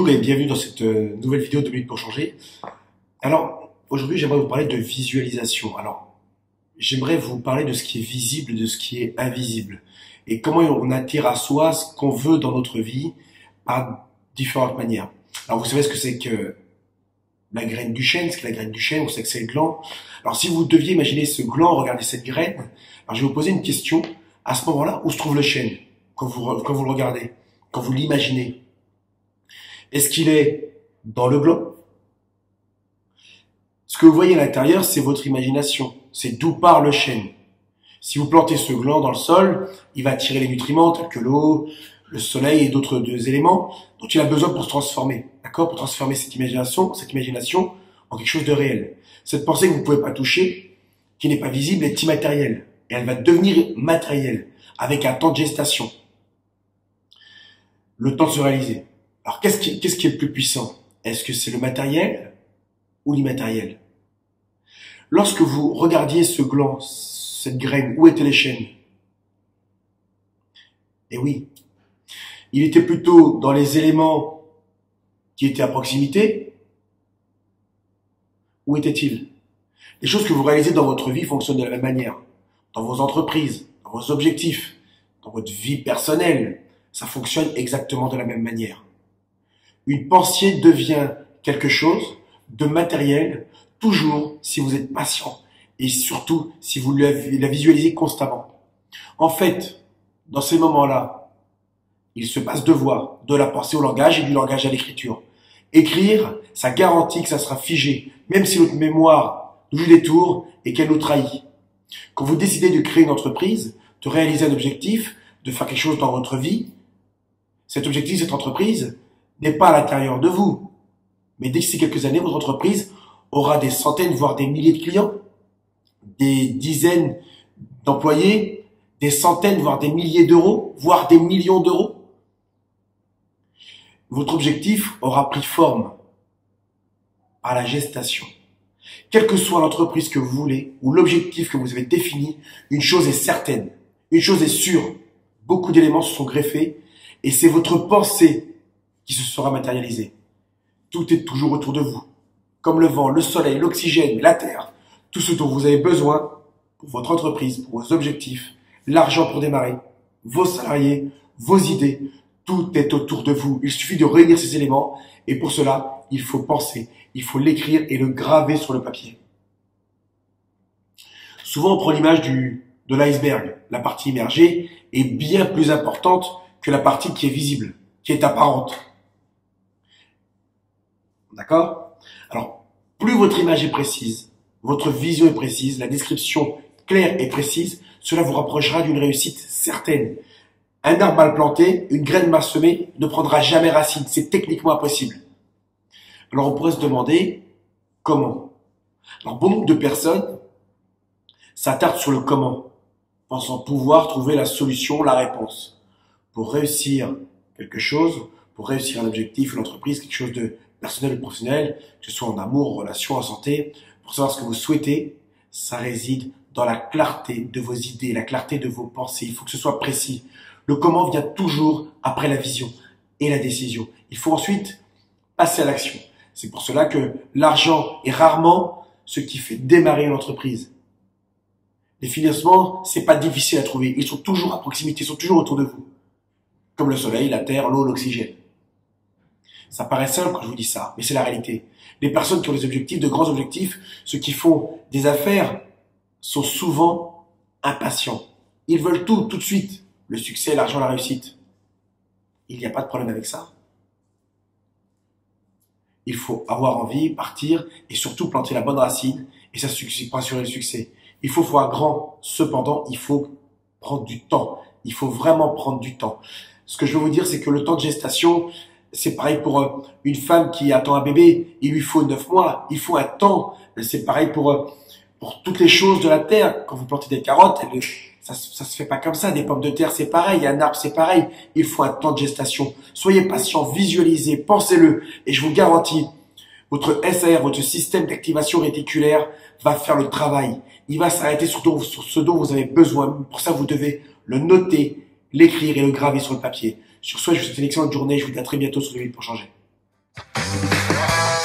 Bonjour et bienvenue dans cette nouvelle vidéo de 2 minutes pour changer. Alors, aujourd'hui, j'aimerais vous parler de visualisation. Alors, j'aimerais vous parler de ce qui est visible, de ce qui est invisible. Et comment on attire à soi ce qu'on veut dans notre vie par différentes manières. Alors, vous savez ce que c'est que la graine du chêne, ce qu'est la graine du chêne, on sait que c'est le gland. Alors, si vous deviez imaginer ce gland, regarder cette graine, alors je vais vous poser une question. À ce moment-là, où se trouve le chêne quand vous le regardez, quand vous l'imaginez? Est-ce qu'il est dans le gland? Ce que vous voyez à l'intérieur, c'est votre imagination. C'est d'où part le chêne. Si vous plantez ce gland dans le sol, il va attirer les nutriments tels que l'eau, le soleil et d'autres éléments dont il a besoin pour se transformer. D'accord? Pour transformer cette imagination en quelque chose de réel. Cette pensée que vous ne pouvez pas toucher, qui n'est pas visible, est immatérielle. Et elle va devenir matérielle avec un temps de gestation. Le temps de se réaliser. Alors, qu'est-ce qui est le plus puissant? Est-ce que c'est le matériel ou l'immatériel? Lorsque vous regardiez ce gland, cette graine, où étaient les chênes? Eh oui, il était plutôt dans les éléments qui étaient à proximité. Où était-il? Les choses que vous réalisez dans votre vie fonctionnent de la même manière. Dans vos entreprises, dans vos objectifs, dans votre vie personnelle, ça fonctionne exactement de la même manière. Une pensée devient quelque chose de matériel, toujours si vous êtes patient et surtout si vous la visualisez constamment. En fait, dans ces moments-là, il se passe deux voies, de la pensée au langage et du langage à l'écriture. Écrire, ça garantit que ça sera figé, même si notre mémoire nous joue des tours et qu'elle nous trahit. Quand vous décidez de créer une entreprise, de réaliser un objectif, de faire quelque chose dans votre vie, cet objectif, cette entreprise, n'est pas à l'intérieur de vous. Mais d'ici quelques années, votre entreprise aura des centaines, voire des milliers de clients, des dizaines d'employés, des centaines, voire des milliers d'euros, voire des millions d'euros. Votre objectif aura pris forme à la gestation. Quelle que soit l'entreprise que vous voulez ou l'objectif que vous avez défini, une chose est certaine, une chose est sûre. Beaucoup d'éléments se sont greffés et c'est votre pensée qui se sera matérialisée. Tout est toujours autour de vous. Comme le vent, le soleil, l'oxygène, la terre. Tout ce dont vous avez besoin pour votre entreprise, pour vos objectifs, l'argent pour démarrer, vos salariés, vos idées. Tout est autour de vous. Il suffit de réunir ces éléments et pour cela, il faut penser, il faut l'écrire et le graver sur le papier. Souvent, on prend l'image de l'iceberg. La partie immergée est bien plus importante que la partie qui est visible, qui est apparente. D'accord? Alors, plus votre image est précise, votre vision est précise, la description claire et précise, cela vous rapprochera d'une réussite certaine. Un arbre mal planté, une graine mal semée ne prendra jamais racine. C'est techniquement impossible. Alors, on pourrait se demander comment. Alors, bon nombre de personnes s'attardent sur le comment, pensant pouvoir trouver la solution, la réponse. Pour réussir quelque chose, pour réussir un objectif, une entreprise, quelque chose de personnel ou professionnel, que ce soit en amour, en relation, en santé, pour savoir ce que vous souhaitez, ça réside dans la clarté de vos idées, la clarté de vos pensées. Il faut que ce soit précis. Le comment vient toujours après la vision et la décision. Il faut ensuite passer à l'action. C'est pour cela que l'argent est rarement ce qui fait démarrer une entreprise. Les financements, c'est pas difficile à trouver. Ils sont toujours à proximité, ils sont toujours autour de vous. Comme le soleil, la terre, l'eau, l'oxygène. Ça paraît simple quand je vous dis ça, mais c'est la réalité. Les personnes qui ont des objectifs, de grands objectifs, ceux qui font des affaires, sont souvent impatients. Ils veulent tout de suite. Le succès, l'argent, la réussite. Il n'y a pas de problème avec ça. Il faut avoir envie, partir et surtout planter la bonne racine et ça suffit pour assurer le succès. Il faut voir grand. Cependant, il faut prendre du temps. Il faut vraiment prendre du temps. Ce que je veux vous dire, c'est que le temps de gestation, c'est pareil pour une femme qui attend un bébé. Il lui faut 9 mois. Il faut un temps. C'est pareil pour toutes les choses de la terre. Quand vous plantez des carottes, ça se fait pas comme ça. Des pommes de terre, c'est pareil. Un arbre, c'est pareil. Il faut un temps de gestation. Soyez patient, visualisez, pensez-le. Et je vous garantis, votre SAR, votre système d'activation réticulaire, va faire le travail. Il va s'arrêter sur ce dont vous avez besoin. Pour ça, vous devez le noter, l'écrire et le graver sur le papier. Sur ce, je vous souhaite une excellente journée. Je vous dis à très bientôt sur 2 minutes pour changer. Ciao.